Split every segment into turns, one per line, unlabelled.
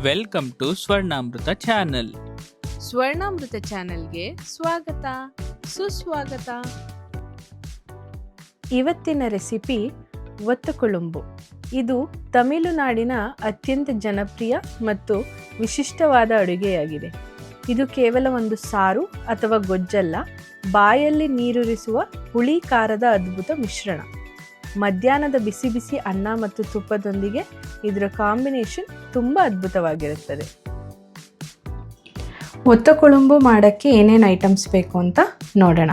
Welcome to Swarnamrutha channel.
Swarnamrutha ಚಾನೆಲ್ಗೆ ಸ್ವಾಗತ ಸುಸ್ವಾಗತ. ಇವತ್ತಿನ ರೆಸಿಪಿ ಒತ್ತುಕುಳುಂಬು. ಇದು ತಮಿಳುನಾಡಿನ ಅತ್ಯಂತ ಜನಪ್ರಿಯ ಮತ್ತು ವಿಶಿಷ್ಟವಾದ ಅಡುಗೆಯಾಗಿದೆ. ಇದು ಕೇವಲ ಒಂದು ಸಾರು ಅಥವಾ ಗೊಜ್ಜಲ್ಲ, ಬಾಯಲ್ಲಿ ನೀರೂರಿಸುವ ಹುಳಿ ಖಾರದ ಅದ್ಭುತ ಮಿಶ್ರಣ. ಮಧ್ಯಾಹ್ನದ ಬಿಸಿ ಬಿಸಿ ಅನ್ನ ಮತ್ತು ತುಪ್ಪದೊಂದಿಗೆ ಇದರ ಕಾಂಬಿನೇಷನ್ ತುಂಬ ಅದ್ಭುತವಾಗಿರುತ್ತದೆ. ಒತ್ತುಕುಳುಂಬು ಮಾಡೋಕ್ಕೆ ಏನೇನು ಐಟಮ್ಸ್ ಬೇಕು ಅಂತ ನೋಡೋಣ.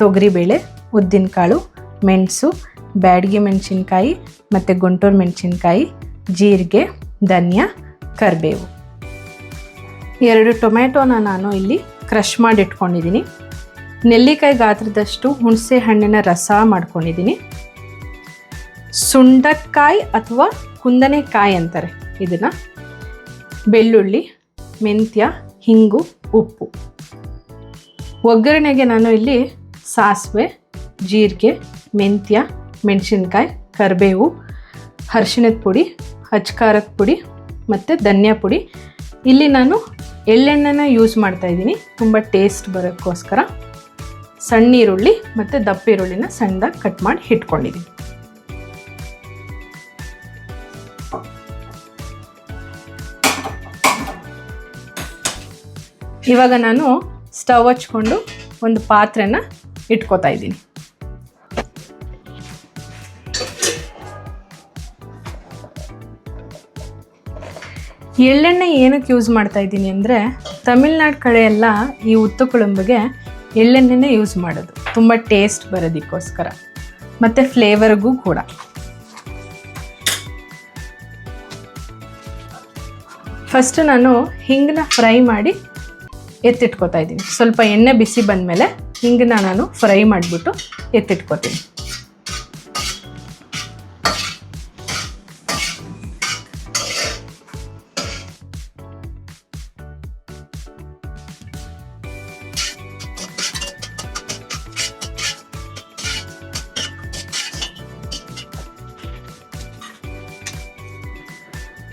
ತೊಗರಿಬೇಳೆ, ಉದ್ದಿನಕಾಳು, ಮೆಣಸು, ಬ್ಯಾಡಗಿ ಮೆಣಸಿನ್ಕಾಯಿ ಮತ್ತು ಗುಂಟೂರು ಮೆಣಸಿನ್ಕಾಯಿ, ಜೀರಿಗೆ, ಧನಿಯಾ, ಕರಿಬೇವು. 2 ಟೊಮೆಟೊನ ನಾನು ಇಲ್ಲಿ ಕ್ರಷ್ ಮಾಡಿ ಇಟ್ಕೊಂಡಿದ್ದೀನಿ. ನೆಲ್ಲಿಕಾಯಿ ಗಾತ್ರದಷ್ಟು ಹುಣಸೆ ಹಣ್ಣಿನ ರಸ ಮಾಡ್ಕೊಂಡಿದ್ದೀನಿ. ಸುಂಡಕಾಯಿ ಅಥವಾ ಕುಂದನೆಕಾಯಿ ಅಂತಾರೆ ಇದನ್ನು. ಬೆಳ್ಳುಳ್ಳಿ, ಮೆಂತ್ಯ, ಹಿಂಗು, ಉಪ್ಪು. ಒಗ್ಗರಣೆಗೆ ನಾನು ಇಲ್ಲಿ ಸಾಸಿವೆ, ಜೀರಿಗೆ, ಮೆಂತ್ಯ, ಮೆಣಸಿನ್ಕಾಯಿ, ಕರಿಬೇವು, ಅರಿಶಿಣದ ಪುಡಿ, ಅಚ್ಕಾರದ ಪುಡಿ ಮತ್ತು ಧನಿಯಾ ಪುಡಿ. ಇಲ್ಲಿ ನಾನು ಎಳ್ಳೆಣ್ಣೆನ ಯೂಸ್ ಮಾಡ್ತಾಯಿದ್ದೀನಿ, ತುಂಬ ಟೇಸ್ಟ್ ಬರೋಕ್ಕೋಸ್ಕರ. ಸಣ್ಣ ಈರುಳ್ಳಿ ಮತ್ತು ದಪ್ಪ ಈರುಳ್ಳಿನ ಸಣ್ಣದಾಗಿ ಕಟ್ ಮಾಡಿ ಇಟ್ಕೊಂಡಿದ್ದೀನಿ. ಇವಾಗ ನಾನು ಸ್ಟವ್ ಹಚ್ಕೊಂಡು ಒಂದು ಪಾತ್ರೆನ ಇಟ್ಕೋತಾ ಇದ್ದೀನಿ. ಎಳ್ಳೆಣ್ಣೆ ಏನಕ್ಕೆ ಯೂಸ್ ಮಾಡ್ತಾ ಇದ್ದೀನಿ ಅಂದರೆ, ತಮಿಳ್ನಾಡು ಕಡೆ ಎಲ್ಲ ಈ ಒತ್ತುಕುಳುಂಬಿಗೆ ಎಳ್ಳೆಣ್ಣೆನೇ ಯೂಸ್ ಮಾಡೋದು, ತುಂಬ ಟೇಸ್ಟ್ ಬರೋದಕ್ಕೋಸ್ಕರ ಮತ್ತು ಫ್ಲೇವರ್ಗೂ ಕೂಡ. ಫಸ್ಟ್ ನಾನು ಹಿಂಗನ್ನ ಫ್ರೈ ಮಾಡಿ ಎತ್ತಿಟ್ಕೋತಾ ಇದ್ದೀನಿ. ಸ್ವಲ್ಪ ಎಣ್ಣೆ ಬಿಸಿ ಬಂದಮೇಲೆ ಹಿಂಗನ್ನ ನಾನು ಫ್ರೈ ಮಾಡಿಬಿಟ್ಟು ಎತ್ತಿಟ್ಕೋತೀನಿ.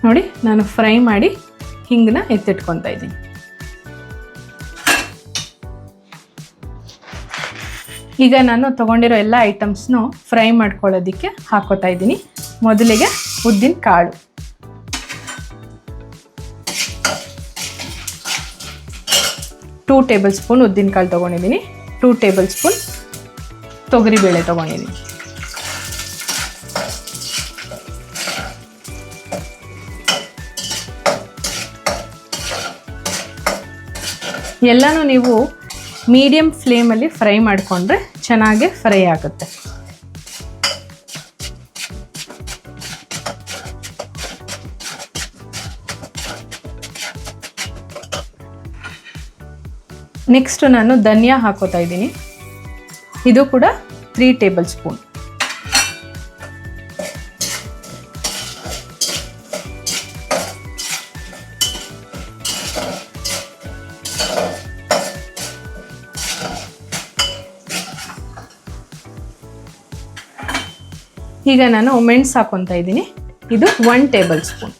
ನೋಡಿ, ನಾನು ಫ್ರೈ ಮಾಡಿ ಹಿಂಗನ್ನ ಎತ್ತಿಟ್ಕೊತಾ ಇದ್ದೀನಿ. ಈಗ ನಾನು ತೊಗೊಂಡಿರೋ ಎಲ್ಲ ಐಟಮ್ಸ್ನು ಫ್ರೈ ಮಾಡ್ಕೊಳ್ಳೋದಕ್ಕೆ ಹಾಕೋತಾ ಇದ್ದೀನಿ. ಮೊದಲಿಗೆ ಉದ್ದಿನ ಕಾಳು, ಟೂ ಟೇಬಲ್ ಸ್ಪೂನ್ ಉದ್ದಿನ ಕಾಳು ತೊಗೊಂಡಿದ್ದೀನಿ. 2 ಟೇಬಲ್ ಸ್ಪೂನ್ ತೊಗರಿಬೇಳೆ ತೊಗೊಂಡಿದ್ದೀನಿ. ಎಲ್ಲನೂ ನೀವು ಮೀಡಿಯಂ ಫ್ಲೇಮಲ್ಲಿ ಫ್ರೈ ಮಾಡಿಕೊಂಡ್ರೆ ಚೆನ್ನಾಗಿ ಫ್ರೈ ಆಗುತ್ತೆ. ನೆಕ್ಸ್ಟ್ ನಾನು ಧನಿಯಾ ಹಾಕೋತಾ ಇದ್ದೀನಿ. ಇದು ಕೂಡ 3 ಟೇಬಲ್ ಸ್ಪೂನ್. ಈಗ ನಾನು ಮೆಣಸು ಹಾಕೊತಾ ಇದ್ದೀನಿ. ಇದು 1 ಟೇಬಲ್ ಸ್ಪೂನ್.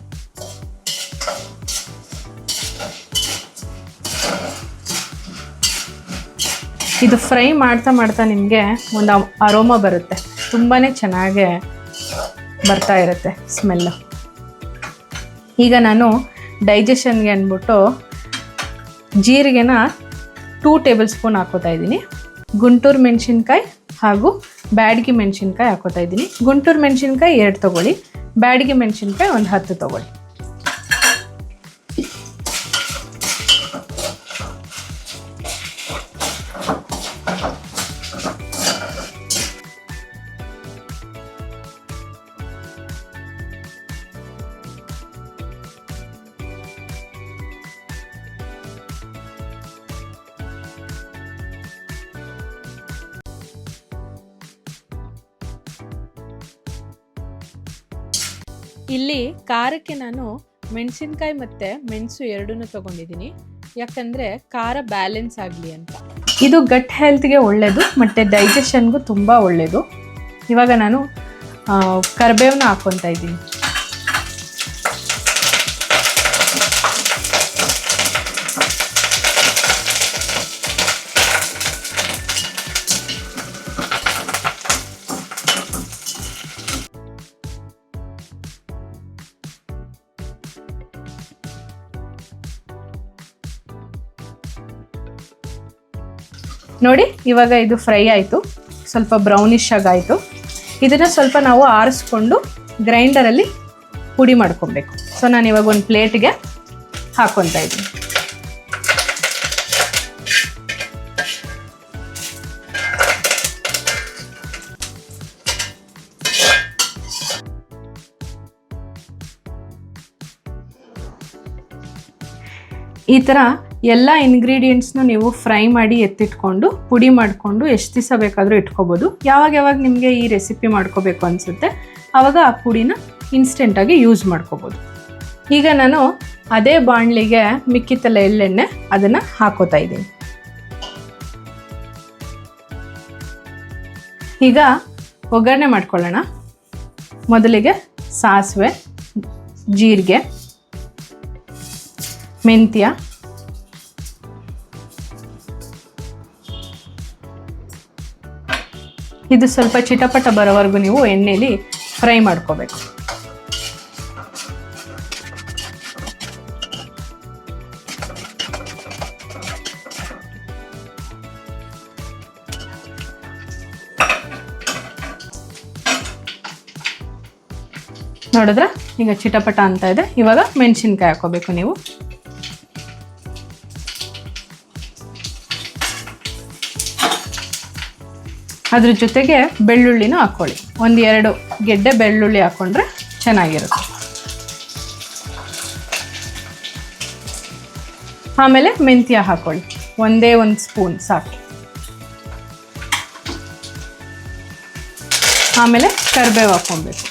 ಇದು ಫ್ರೈ ಮಾಡ್ತಾ ಮಾಡ್ತಾ ನಿಮಗೆ ಒಂದು ಅರೋಮಾ ಬರುತ್ತೆ, ತುಂಬಾ ಚೆನ್ನಾಗಿ ಬರ್ತಾ ಇರುತ್ತೆ ಸ್ಮೆಲ್ಲು. ಈಗ ನಾನು ಡೈಜೆಷನ್ಗೆ ಅಂದ್ಬಿಟ್ಟು ಜೀರಿಗೆನ 2 ಟೇಬಲ್ ಸ್ಪೂನ್ ಹಾಕೋತಾ ಇದ್ದೀನಿ. ಗುಂಟೂರು ಮೆಣಸಿನ್ಕಾಯಿ ಹಾಗೂ ಬ್ಯಾಡಗಿ ಮೆಣಸಿನ್ಕಾಯಿ ಹಾಕೋತಾ ಇದ್ದೀನಿ. ಗುಂಟೂರು ಮೆಣಸಿನ್ಕಾಯಿ 2 ತೊಗೊಳ್ಳಿ, ಬ್ಯಾಡಗಿ ಮೆಣಸಿನ್ಕಾಯಿ ಒಂದು 10 ತೊಗೊಳ್ಳಿ. ಇಲ್ಲಿ ಖಾರಕ್ಕೆ ನಾನು ಮೆಣಸಿನ್ಕಾಯಿ ಮತ್ತು ಮೆಣಸು ಎರಡನ್ನೂ ತೊಗೊಂಡಿದ್ದೀನಿ, ಯಾಕಂದರೆ ಖಾರ ಬ್ಯಾಲೆನ್ಸ್ ಆಗಲಿ ಅಂತ. ಇದು ಗಟ್ ಹೆಲ್ತ್ಗೆ ಒಳ್ಳೆಯದು ಮತ್ತು ಡೈಜೆಷನ್ಗೂ ತುಂಬ ಒಳ್ಳೆಯದು. ಇವಾಗ ನಾನು ಕರಿಬೇವನ್ನ ಹಾಕ್ಕೊತಾ ಇದ್ದೀನಿ. ನೋಡಿ ಇವಾಗ ಇದು ಫ್ರೈ ಆಯಿತು, ಸ್ವಲ್ಪ ಬ್ರೌನಿಶ್ ಆಗಾಯಿತು. ಇದನ್ನು ಸ್ವಲ್ಪ ನಾವು ಆರಿಸ್ಕೊಂಡು ಗ್ರೈಂಡರಲ್ಲಿ ಪುಡಿ ಮಾಡ್ಕೊಬೇಕು. ಸೊ ನಾನು ಇವಾಗ ಒಂದು ಪ್ಲೇಟ್ಗೆ ಹಾಕ್ಕೊತಾ ಇದ್ದೀನಿ. ಈ ಥರ ಎಲ್ಲ ಇಂಗ್ರೀಡಿಯೆಂಟ್ಸ್ನು ನೀವು ಫ್ರೈ ಮಾಡಿ ಎತ್ತಿಟ್ಕೊಂಡು ಪುಡಿ ಮಾಡಿಕೊಂಡು ಎಷ್ಟು ದಿವಸ ಬೇಕಾದರೂ ಇಟ್ಕೋಬೋದು. ಯಾವಾಗ ನಿಮಗೆ ಈ ರೆಸಿಪಿ ಮಾಡ್ಕೋಬೇಕು ಅನಿಸುತ್ತೆ ಆವಾಗ ಆ ಪುಡಿನ ಇನ್ಸ್ಟೆಂಟಾಗಿ ಯೂಸ್ ಮಾಡ್ಕೋಬೋದು. ಈಗ ನಾನು ಅದೇ ಬಾಣಲಿಗೆ ಮಿಕ್ಕಿತ್ತಲ್ಲ ಎಳ್ಳೆಣ್ಣೆ ಅದನ್ನು ಹಾಕೋತಾ ಇದ್ದೀನಿ. ಈಗ ಒಗ್ಗರಣೆ ಮಾಡ್ಕೊಳ್ಳೋಣ. ಮೊದಲಿಗೆ ಸಾಸಿವೆ, ಜೀರಿಗೆ, ಮೆಂತ್ಯ, ಇದು ಸ್ವಲ್ಪ ಚಿಟಪಟ ಬರೋವರೆಗೂ ನೀವು ಎಣ್ಣೆಯಲ್ಲಿ ಫ್ರೈ ಮಾಡ್ಕೋಬೇಕು. ನೋಡಿದ್ರ ಈಗ ಚಿಟಪಟ ಅಂತ ಇದೆ. ಇವಾಗ ಮೆಣಸಿನ್ಕಾಯಿ ಹಾಕೋಬೇಕು ನೀವು. ಅದ್ರ ಜೊತೆಗೆ ಬೆಳ್ಳುಳ್ಳಿನೂ ಹಾಕ್ಕೊಳ್ಳಿ. 1-2 ಗೆಡ್ಡೆ ಬೆಳ್ಳುಳ್ಳಿ ಹಾಕ್ಕೊಂಡ್ರೆ ಚೆನ್ನಾಗಿರುತ್ತೆ. ಆಮೇಲೆ ಮೆಂತ್ಯ ಹಾಕ್ಕೊಳ್ಳಿ, 1 ಸ್ಪೂನ್ ಸಾಕು. ಆಮೇಲೆ ಕರಿಬೇವು ಹಾಕ್ಕೊಬೇಕು.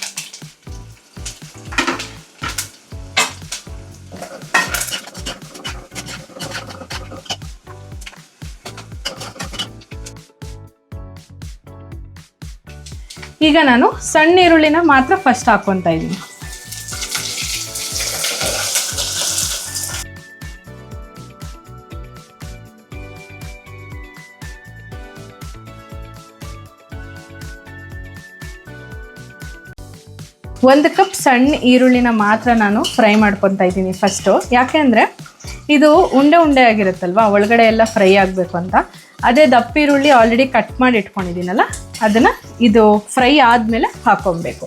ಈಗ ನಾನು ಸಣ್ಣ ಈರುಳ್ಳಿನ ಮಾತ್ರ ಫಸ್ಟ್ ಹಾಕ್ಕೊತಾ ಇದ್ದೀನಿ. ಒಂದು ಕಪ್ ಸಣ್ಣ ಈರುಳ್ಳಿನ ಮಾತ್ರ ನಾನು ಫ್ರೈ ಮಾಡ್ಕೊತಾ ಇದ್ದೀನಿ ಫಸ್ಟು. ಯಾಕೆ ಅಂದರೆ ಇದು ಉಂಡೆ ಉಂಡೆ ಆಗಿರುತ್ತಲ್ವ, ಒಳಗಡೆ ಎಲ್ಲ ಫ್ರೈ ಆಗಬೇಕು ಅಂತ. ಅದೇ ದಪ್ಪ ಈರುಳ್ಳಿ ಆಲ್ರೆಡಿ ಕಟ್ ಮಾಡಿ ಇಟ್ಕೊಂಡಿದ್ದೀನಲ್ಲ, ಅದನ್ನು ಇದು ಫ್ರೈ ಆದಮೇಲೆ ಹಾಕೊಬೇಕು.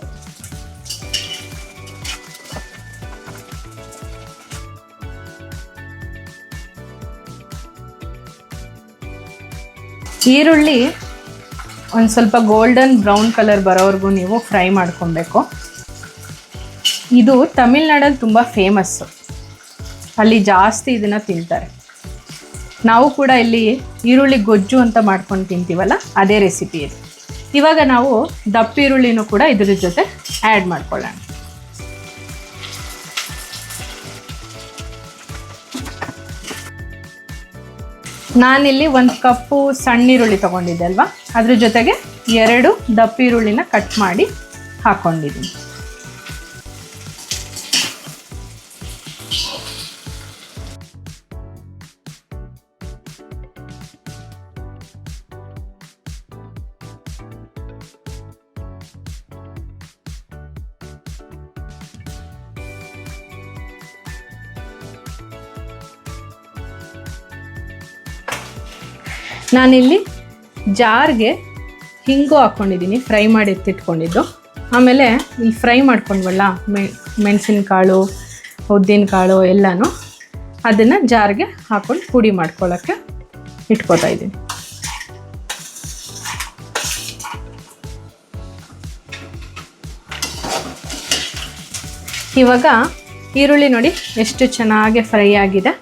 ಈರುಳ್ಳಿ ಒಂದು ಸ್ವಲ್ಪ ಗೋಲ್ಡನ್ ಬ್ರೌನ್ ಕಲರ್ ಬರೋವರೆಗೂ ನೀವು ಫ್ರೈ ಮಾಡ್ಕೊಬೇಕು. ಇದು ತಮಿಳ್ನಾಡಲ್ಲಿ ತುಂಬ ಫೇಮಸ್ಸು, ಅಲ್ಲಿ ಜಾಸ್ತಿ ಇದನ್ನು ತಿಂತಾರೆ. ನಾವು ಕೂಡ ಇಲ್ಲಿ ಈರುಳ್ಳಿ ಗೊಜ್ಜು ಅಂತ ಮಾಡ್ಕೊಂಡು ತಿಂತೀವಲ್ಲ, ಅದೇ ರೆಸಿಪಿ ಇದು. ಇವಾಗ ನಾವು ದಪ್ಪ ಈರುಳ್ಳಿನೂ ಕೂಡ ಇದ್ರ ಜೊತೆ ಆ್ಯಡ್ ಮಾಡ್ಕೊಳ್ಳೋಣ. ನಾನಿಲ್ಲಿ 1 ಕಪ್ಪು ಸಣ್ಣ ಈರುಳ್ಳಿ ತೊಗೊಂಡಿದ್ದೆ ಅಲ್ವಾ, ಅದ್ರ ಜೊತೆಗೆ 2 ದಪ್ಪ ಈರುಳ್ಳಿನ ಕಟ್ ಮಾಡಿ ಹಾಕ್ಕೊಂಡಿದ್ದೀನಿ. ನಾನಿಲ್ಲಿ ಜಾರ್ಗೆ ಹಿಂಗು ಹಾಕ್ಕೊಂಡಿದ್ದೀನಿ, ಫ್ರೈ ಮಾಡಿ ಎತ್ತಿಟ್ಕೊಂಡಿದ್ದು. ಆಮೇಲೆ ಇಲ್ಲಿ ಫ್ರೈ ಮಾಡ್ಕೊಂಡ್ವಲ್ಲ ಮೆಣಸಿನಕಾಳು, ಉದ್ದಿನಕಾಳು ಎಲ್ಲನೂ, ಅದನ್ನು ಜಾರ್ಗೆ ಹಾಕ್ಕೊಂಡು ಪುಡಿ ಮಾಡ್ಕೊಳ್ಳೋಕ್ಕೆ ಇಟ್ಕೊತಾ ಇದ್ದೀನಿ. ಇವಾಗ ಈರುಳ್ಳಿ ನೋಡಿ ಎಷ್ಟು ಚೆನ್ನಾಗಿ ಫ್ರೈ ಆಗಿದೆ.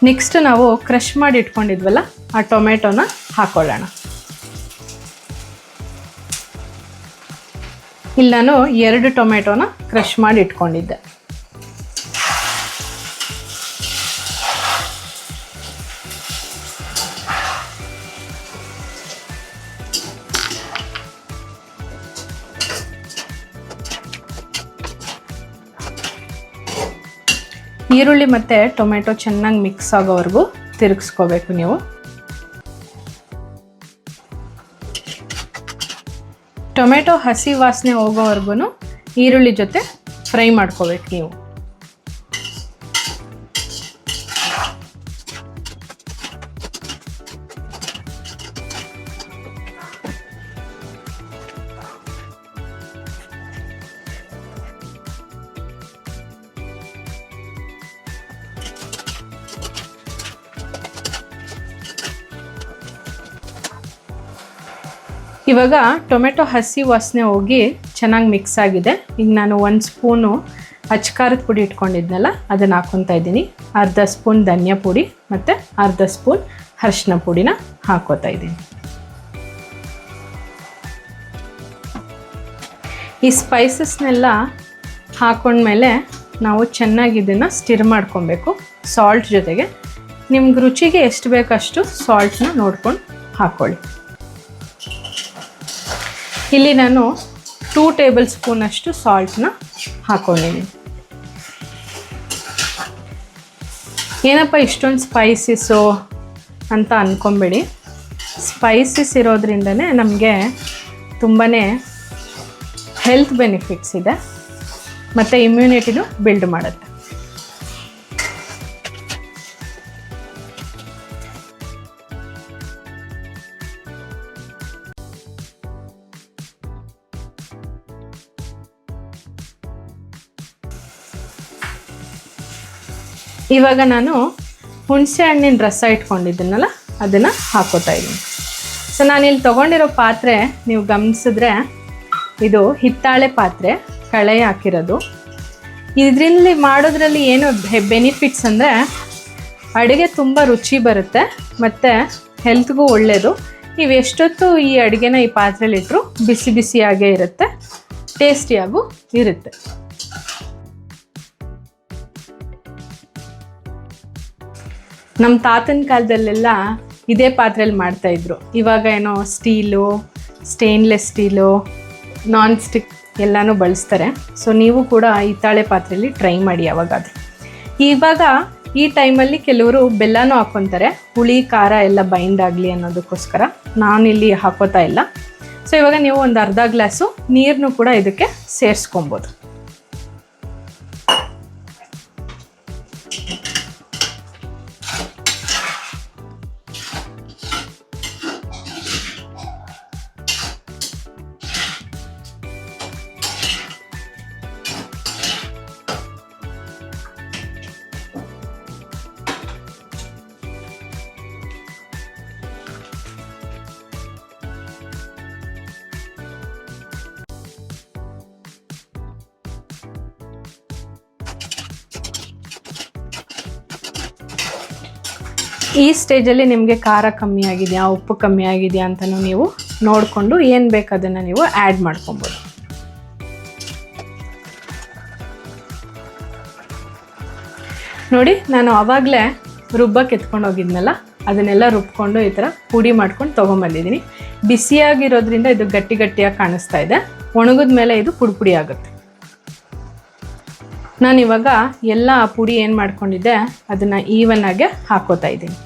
ನೆಕ್ಸ್ಟ್ ನಾವು ಕ್ರಷ್ ಮಾಡಿ ಇಟ್ಕೊಂಡಿದ್ವಲ್ಲ ಆ ಟೊಮೆಟೊನ ಹಾಕೊಳ್ಳೋಣ. ಇಲ್ಲಿ ನಾನು 2 ಟೊಮೆಟೊನ ಕ್ರಷ್ ಮಾಡಿ ಇಟ್ಕೊಂಡಿದ್ದೆ. ಈರುಳ್ಳಿ ಮತ್ತು ಟೊಮೆಟೊ ಚೆನ್ನಾಗಿ ಮಿಕ್ಸ್ ಆಗೋವರೆಗೂ ತಿರುಗಿಸ್ಕೋಬೇಕು ನೀವು. ಟೊಮೆಟೊ ಹಸಿ ವಾಸನೆ ಹೋಗೋವರೆಗೂ ಈರುಳ್ಳಿ ಜೊತೆ ಫ್ರೈ ಮಾಡ್ಕೋಬೇಕು ನೀವು. ಇವಾಗ ಟೊಮೆಟೊ ಹಸಿ ವಾಸನೆ ಹೋಗಿ ಚೆನ್ನಾಗಿ ಮಿಕ್ಸ್ ಆಗಿದೆ. ಈಗ ನಾನು 1 ಸ್ಪೂನು ಅಚ್ಕಾರದ ಪುಡಿ ಇಟ್ಕೊಂಡಿದ್ನಲ್ಲ ಅದನ್ನು ಹಾಕ್ಕೊತಾ ಇದ್ದೀನಿ. ಅರ್ಧ ಸ್ಪೂನ್ ಧನಿಯಾ ಪುಡಿ ಮತ್ತು ಅರ್ಧ ಸ್ಪೂನ್ ಅರಿಶಿನ ಪುಡಿನ ಹಾಕ್ಕೋತಾ ಇದ್ದೀನಿ. ಈ ಸ್ಪೈಸಸ್ನೆಲ್ಲ ಹಾಕೊಂಡ್ಮೇಲೆ ನಾವು ಚೆನ್ನಾಗಿ ಇದನ್ನು ಸ್ಟಿರ್ ಮಾಡ್ಕೊಬೇಕು ಸಾಲ್ಟ್ ಜೊತೆಗೆ. ನಿಮ್ಗೆ ರುಚಿಗೆ ಎಷ್ಟು ಬೇಕಷ್ಟು ಸಾಲ್ಟ್ನ ನೋಡ್ಕೊಂಡು ಹಾಕ್ಕೊಳ್ಳಿ. ಇಲ್ಲಿ ನಾನು 2 ಟೇಬಲ್ ಸ್ಪೂನಷ್ಟು ಸಾಲ್ಟ್ನ ಹಾಕ್ಕೊಂಡಿದ್ದೀನಿ. ಏನಪ್ಪ ಇಷ್ಟೊಂದು ಸ್ಪೈಸಸ್ಸು ಅಂತ ಅಂದ್ಕೊಂಬೇಡಿ. ಸ್ಪೈಸಸ್ ಇರೋದ್ರಿಂದನೇ ನಮಗೆ ತುಂಬಾ ಹೆಲ್ತ್ ಬೆನಿಫಿಟ್ಸ್ ಇದೆ ಮತ್ತು ಇಮ್ಯುನಿಟಿನೂ ಬಿಲ್ಡ್ ಮಾಡುತ್ತೆ. ಇವಾಗ ನಾನು ಹುಣಸೆ ಹಣ್ಣಿನ ರಸ ಇಟ್ಕೊಂಡಿದ್ದೀನಲ್ಲ ಅದನ್ನು ಹಾಕೋತಾ ಇದ್ದೀನಿ. ಸೊ ನಾನಿಲ್ಲಿ ತೊಗೊಂಡಿರೋ ಪಾತ್ರೆ ನೀವು ಗಮನಿಸಿದ್ರೆ ಇದು ಹಿತ್ತಾಳೆ ಪಾತ್ರೆ, ಕಳೆ ಹಾಕಿರೋದು. ಇದರಲ್ಲಿ ಮಾಡೋದ್ರಲ್ಲಿ ಏನು ಬೆನಿಫಿಟ್ಸ್ ಅಂದರೆ ಅಡುಗೆ ತುಂಬ ರುಚಿ ಬರುತ್ತೆ ಮತ್ತು ಹೆಲ್ತ್ಗೂ ಒಳ್ಳೆಯದು. ನೀವು ಎಷ್ಟೊತ್ತು ಈ ಅಡುಗೆನ ಈ ಪಾತ್ರೆಯಲ್ಲಿಟ್ಟರು ಬಿಸಿ ಬಿಸಿಯಾಗೇ ಇರುತ್ತೆ, ಟೇಸ್ಟಿಯಾಗೂ ಇರುತ್ತೆ. ನಮ್ಮ ತಾತನ ಕಾಲದಲ್ಲೆಲ್ಲ ಇದೇ ಪಾತ್ರೆಯಲ್ಲಿ ಮಾಡ್ತಾಯಿದ್ರು. ಇವಾಗ ಏನೋ steel, stainless steel, non stick ಎಲ್ಲನೂ ಬಳಸ್ತಾರೆ. ಸೊ ನೀವು ಕೂಡ ಹಿತ್ತಾಳೆ ಪಾತ್ರೆಯಲ್ಲಿ ಟ್ರೈ ಮಾಡಿ ಯಾವಾಗಾದರೂ. ಇವಾಗ ಈ ಟೈಮಲ್ಲಿ ಕೆಲವರು ಬೆಲ್ಲನೂ ಹಾಕ್ಕೊತಾರೆ, ಹುಳಿ ಖಾರ ಎಲ್ಲ ಬೈಂಡ್ ಆಗಲಿ ಅನ್ನೋದಕ್ಕೋಸ್ಕರ. ನಾನಿಲ್ಲಿ ಹಾಕೋತಾ ಇಲ್ಲ. ಸೊ ಇವಾಗ ನೀವು ಒಂದು ಅರ್ಧ ಗ್ಲಾಸು ನೀರನ್ನು ಕೂಡ ಇದಕ್ಕೆ ಸೇರಿಸ್ಕೊಬೋದು. ಈ ಸ್ಟೇಜಲ್ಲಿ ನಿಮಗೆ ಖಾರ ಕಮ್ಮಿ ಆಗಿದೆಯಾ, ಉಪ್ಪು ಕಮ್ಮಿ ಆಗಿದೆಯಾ ಅಂತಲೂ ನೀವು ನೋಡಿಕೊಂಡು ಏನು ಬೇಕು ಅದನ್ನು ನೀವು ಆ್ಯಡ್ ಮಾಡ್ಕೊಬೋದು. ನೋಡಿ, ನಾನು ಆವಾಗಲೇ ರುಬ್ಬಕ್ಕೆ ಎತ್ಕೊಂಡು ಹೋಗಿದ್ನಲ್ಲ ಅದನ್ನೆಲ್ಲ ರುಬ್ಕೊಂಡು ಈ ಥರ ಪುಡಿ ಮಾಡ್ಕೊಂಡು ತೊಗೊಂಬಂದಿದ್ದೀನಿ. ಬಿಸಿಯಾಗಿರೋದ್ರಿಂದ ಇದು ಗಟ್ಟಿ ಗಟ್ಟಿಯಾಗಿ ಕಾಣಿಸ್ತಾ ಇದೆ. ಒಣಗಿದ ಮೇಲೆ ಇದು ಪುಡಿ ಪುಡಿ ಆಗುತ್ತೆ. ನಾನಿವಾಗ ಎಲ್ಲ ಪುಡಿ ಏನು ಮಾಡ್ಕೊಂಡಿದ್ದೆ ಅದನ್ನು ಈವನ್ನಾಗೆ ಹಾಕೋತಾ ಇದ್ದೀನಿ.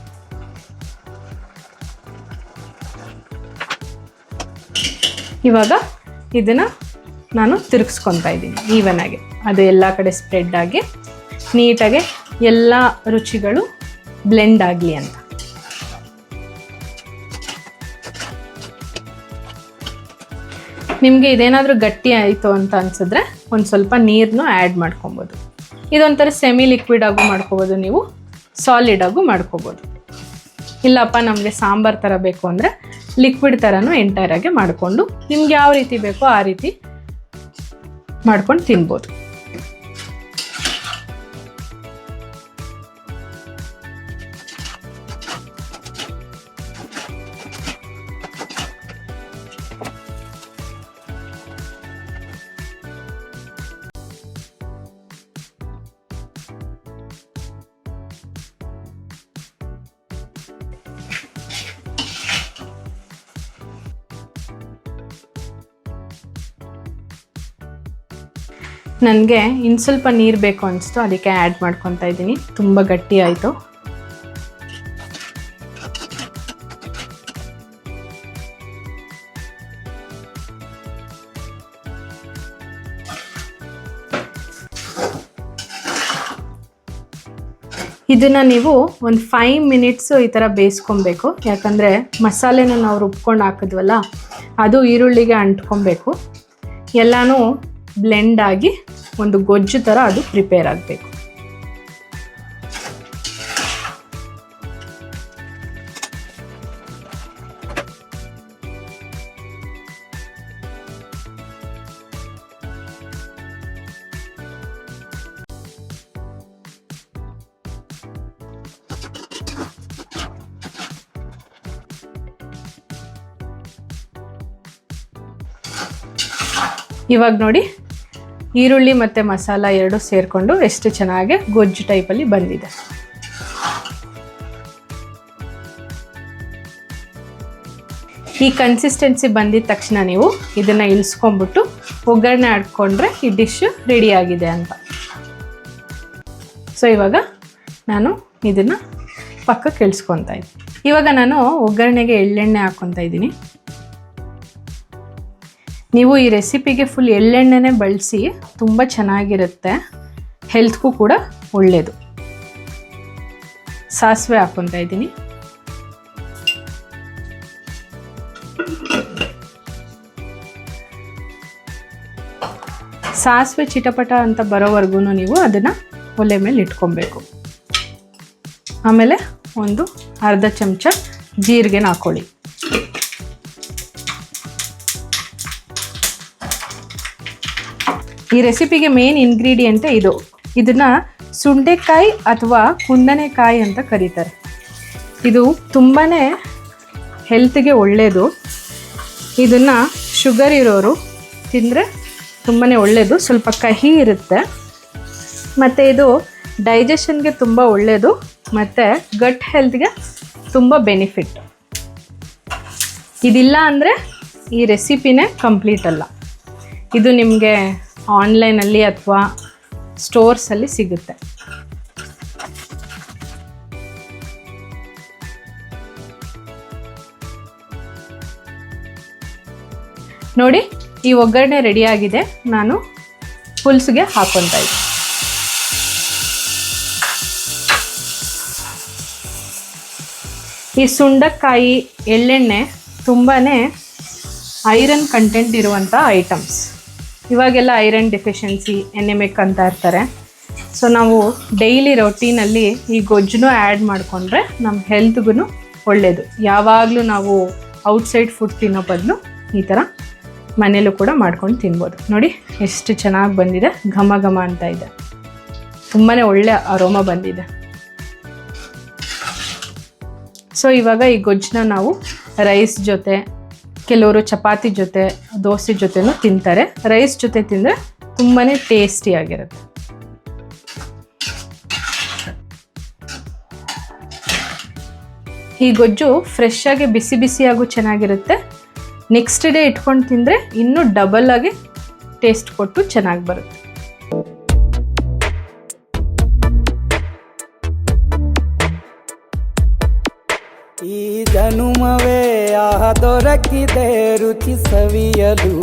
ಇವಾಗ ಇದನ್ನು ನಾನು ತಿರುಗಿಸ್ಕೊತಾ ಇದ್ದೀನಿ ಈವನ್ನಾಗೆ. ಅದು ಎಲ್ಲ ಕಡೆ ಸ್ಪ್ರೆಡ್ ಆಗಿ ನೀಟಾಗಿ ಎಲ್ಲ ರುಚಿಗಳು ಬ್ಲೆಂಡ್ ಆಗಲಿ ಅಂತ. ನಿಮಗೆ ಇದೇನಾದರೂ ಗಟ್ಟಿ ಆಯಿತು ಅಂತ ಅನಿಸಿದ್ರೆ ಒಂದು ಸ್ವಲ್ಪ ನೀರನ್ನು ಆ್ಯಡ್ ಮಾಡ್ಕೊಬೋದು. ಇದೊಂಥರ ಸೆಮಿ ಲಿಕ್ವಿಡ್ ಆಗು ಮಾಡ್ಕೋಬೋದು, ನೀವು ಸಾಲಿಡ್ ಆಗು ಮಾಡ್ಕೋಬೋದು. ಇಲ್ಲಪ್ಪ ನಮಗೆ ಸಾಂಬಾರು ಥರ ಬೇಕು ಅಂದರೆ ಲಿಕ್ವಿಡ್ ಥರನೂ ಎಂಟೈರಾಗೆ ಮಾಡಿಕೊಂಡು ನಿಮ್ಗೆ ಯಾವ ರೀತಿ ಬೇಕೋ ಆ ರೀತಿ ಮಾಡ್ಕೊಂಡು ತಿನ್ಬೋದು. ನನಗೆ ಇನ್ನು ಸ್ವಲ್ಪ ನೀರು ಬೇಕು ಅನಿಸ್ತು, ಅದಕ್ಕೆ ಆ್ಯಡ್ ಮಾಡ್ಕೊತಾ ಇದ್ದೀನಿ. ತುಂಬ ಗಟ್ಟಿ ಆಯಿತು. ಇದನ್ನು ನೀವು ಒಂದು 5 ಮಿನಿಟ್ಸು ಈ ಥರ ಬೇಯಿಸ್ಕೊಬೇಕು. ಯಾಕಂದರೆ ಮಸಾಲೆನ ನಾವು ರುಬ್ಕೊಂಡು ಹಾಕಿದ್ವಲ್ಲ ಅದು ಈರುಳ್ಳಿಗೆ ಅಂಟ್ಕೊಬೇಕು. ಎಲ್ಲನೂ ಬ್ಲೆಂಡ್ ಆಗಿ ಒಂದು ಗೊಜ್ಜು ಥರ ಅದು ಪ್ರಿಪೇರ್ ಆಗಬೇಕು. ಇವಾಗ ನೋಡಿ ಈರುಳ್ಳಿ ಮತ್ತು ಮಸಾಲ ಎರಡು ಸೇರಿಕೊಂಡು ಎಷ್ಟು ಚೆನ್ನಾಗಿ ಗೊಜ್ಜು ಟೈಪಲ್ಲಿ ಬಂದಿದೆ. ಈ ಕನ್ಸಿಸ್ಟೆನ್ಸಿ ಬಂದಿದ ತಕ್ಷಣ ನೀವು ಇದನ್ನು ಇಳಿಸ್ಕೊಂಡ್ಬಿಟ್ಟು ಒಗ್ಗರಣೆ ಹಾಕ್ಕೊಂಡ್ರೆ ಈ ಡಿಶ್ ರೆಡಿಯಾಗಿದೆ ಅಂತ. ಸೊ ಇವಾಗ ನಾನು ಇದನ್ನು ಪಕ್ಕಕ್ಕೆ ಇಳಿಸ್ಕೊತಾ ಇದ್ದೀನಿ. ಇವಾಗ ನಾನು ಒಗ್ಗರಣೆಗೆ ಎಳ್ಳೆಣ್ಣೆ ಹಾಕ್ಕೊತಾ ಇದ್ದೀನಿ. ನೀವು ಈ ರೆಸಿಪಿಗೆ ಫುಲ್ ಎಳ್ಳೆಣ್ಣೆನೇ ಬಳಸಿ, ತುಂಬ ಚೆನ್ನಾಗಿರುತ್ತೆ, ಹೆಲ್ತ್ಗೂ ಕೂಡ ಒಳ್ಳೆಯದು. ಸಾಸಿವೆ ಹಾಕ್ಕೊತಾ ಇದ್ದೀನಿ. ಸಾಸಿವೆ ಚಿಟಪಟ ಅಂತ ಬರೋವರೆಗೂ ನೀವು ಅದನ್ನು ಒಲೆ ಮೇಲೆ ಇಟ್ಕೊಬೇಕು. ಆಮೇಲೆ ಒಂದು ಅರ್ಧ ಚಮಚ ಜೀರಿಗೆನ ಹಾಕ್ಕೊಳ್ಳಿ. ಈ ರೆಸಿಪಿಗೆ ಮೇನ್ ಇಂಗ್ರೀಡಿಯೆಂಟೇ ಇದು. ಇದನ್ನು ಸುಂಡೆಕಾಯಿ ಅಥವಾ ಕುಂದನೆಕಾಯಿ ಅಂತ ಕರೀತಾರೆ. ಇದು ತುಂಬಾ ಹೆಲ್ತ್ಗೆ ಒಳ್ಳೆಯದು. ಇದನ್ನು ಶುಗರ್ ಇರೋರು ತಿಂದರೆ ತುಂಬಾ ಒಳ್ಳೆಯದು. ಸ್ವಲ್ಪ ಕಹಿ ಇರುತ್ತೆ ಮತ್ತು ಇದು ಡೈಜೆಷನ್ಗೆ ತುಂಬ ಒಳ್ಳೆಯದು ಮತ್ತು ಗಟ್ ಹೆಲ್ತ್ಗೆ ತುಂಬ ಬೆನಿಫಿಟ್. ಇದಿಲ್ಲ ಅಂದರೆ ಈ ರೆಸಿಪಿನೇ ಕಂಪ್ಲೀಟ್ ಅಲ್ಲ. ಇದು ನಿಮಗೆ ಆನ್ಲೈನಲ್ಲಿ ಅಥವಾ ಸ್ಟೋರ್ಸಲ್ಲಿ ಸಿಗುತ್ತೆ. ನೋಡಿ, ಈ ಒಗ್ಗರಣೆ ರೆಡಿಯಾಗಿದೆ. ನಾನು ಪುಲ್ಸ್ಗೆ ಹಾಕ್ಕೊತಾ ಇದ್ದೀನಿ. ಈ ಸುಂಡಕಾಯಿ ಎಳ್ಳೆಣ್ಣೆ ತುಂಬಾ ಐರನ್ ಕಂಟೆಂಟ್ ಇರುವಂಥ ಐಟಮ್ಸ್. ಇವಾಗೆಲ್ಲ ಐರನ್ ಡೆಫಿಷಿಯನ್ಸಿ, ಎನೆಮಿಕ್ ಅಂತ ಇರ್ತಾರೆ. ಸೊ ನಾವು ಡೈಲಿ ರೊಟೀನಲ್ಲಿ ಈ ಗೊಜ್ಜನ್ನು ಆ್ಯಡ್ ಮಾಡಿಕೊಂಡ್ರೆ ನಮ್ಮ ಹೆಲ್ತ್ಗೂ ಒಳ್ಳೆಯದು. ಯಾವಾಗಲೂ ನಾವು ಔಟ್ಸೈಡ್ ಫುಡ್ ತಿನ್ನೋ ಬದಲು ಈ ಥರ ಮನೇಲೂ ಕೂಡ ಮಾಡ್ಕೊಂಡು ತಿನ್ಬೋದು. ನೋಡಿ ಎಷ್ಟು ಚೆನ್ನಾಗಿ ಬಂದಿದೆ, ಘಮ ಘಮ ಅಂತ ಇದೆ. ತುಂಬಾ ಒಳ್ಳೆ ಅರೋಮ ಬಂದಿದೆ. ಸೊ ಇವಾಗ ಈ ಗೊಜ್ಜನ್ನ ನಾವು ರೈಸ್ ಜೊತೆ, ಕೆಲವರು ಚಪಾತಿ ಜೊತೆ, ದೋಸೆ ಜೊತೆನೂ ತಿಂತಾರೆ. ರೈಸ್ ಜೊತೆ ತಿಂದರೆ ತುಂಬಾ ಟೇಸ್ಟಿಯಾಗಿರುತ್ತೆ. ಈ ಗೊಜ್ಜು ಫ್ರೆಶ್ ಆಗಿ ಬಿಸಿ ಬಿಸಿಯಾಗೂ ಚೆನ್ನಾಗಿರುತ್ತೆ. ನೆಕ್ಸ್ಟ್ ಡೇ ಇಟ್ಕೊಂಡು ತಿಂದರೆ ಇನ್ನೂ ಡಬಲ್ ಆಗಿ ಟೇಸ್ಟ್ ಕೊಟ್ಟು ಚೆನ್ನಾಗಿ ಬರುತ್ತೆ.
ಈ ಜನುಮವೇ ದೊರಕಿದೆ ರುಚಿ ಸವಿಯಲು.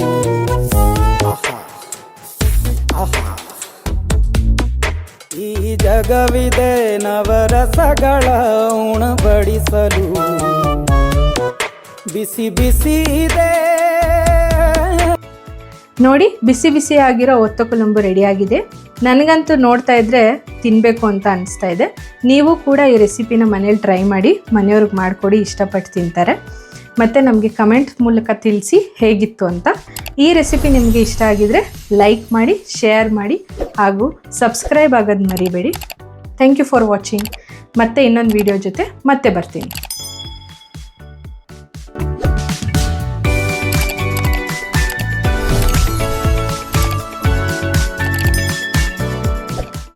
ಈ ಜಗವಿದೆ ನವರಸಗಳ ಉಣಬಡಿಸಲು. ಬಿಸಿ ಬಿಸಿ ಇದೆ
ನೋಡಿ, ಬಿಸಿ ಬಿಸಿ ಆಗಿರೋ ಒತ್ತಕುಲಂಬು ರೆಡಿಯಾಗಿದೆ. ನನಗಂತೂ ನೋಡ್ತಾ ಇದ್ರೆ ತಿನ್ನಬೇಕು ಅಂತ ಅನಿಸ್ತಾ ಇದೆ. ನೀವು ಕೂಡ ಈ ರೆಸಿಪಿನ ಮನೇಲಿ ಟ್ರೈ ಮಾಡಿ, ಮನೆಯವ್ರಿಗೆ ಮಾಡಿಕೊಡಿ, ಇಷ್ಟಪಟ್ಟು ತಿಂತಾರೆ. ಮತ್ತು ನಮಗೆ ಕಮೆಂಟ್ ಮೂಲಕ ತಿಳಿಸಿ ಹೇಗಿತ್ತು ಅಂತ. ಈ ರೆಸಿಪಿ ನಿಮಗೆ ಇಷ್ಟ ಆಗಿದರೆ ಲೈಕ್ ಮಾಡಿ, ಶೇರ್ ಮಾಡಿ ಹಾಗೂ ಸಬ್ಸ್ಕ್ರೈಬ್ ಆಗೋದು ಮರಿಬೇಡಿ. Thank you for watching. ಮತ್ತೆ ಇನ್ನೊಂದು ವಿಡಿಯೋ ಜೊತೆ ಮತ್ತೆ ಬರ್ತೀನಿ.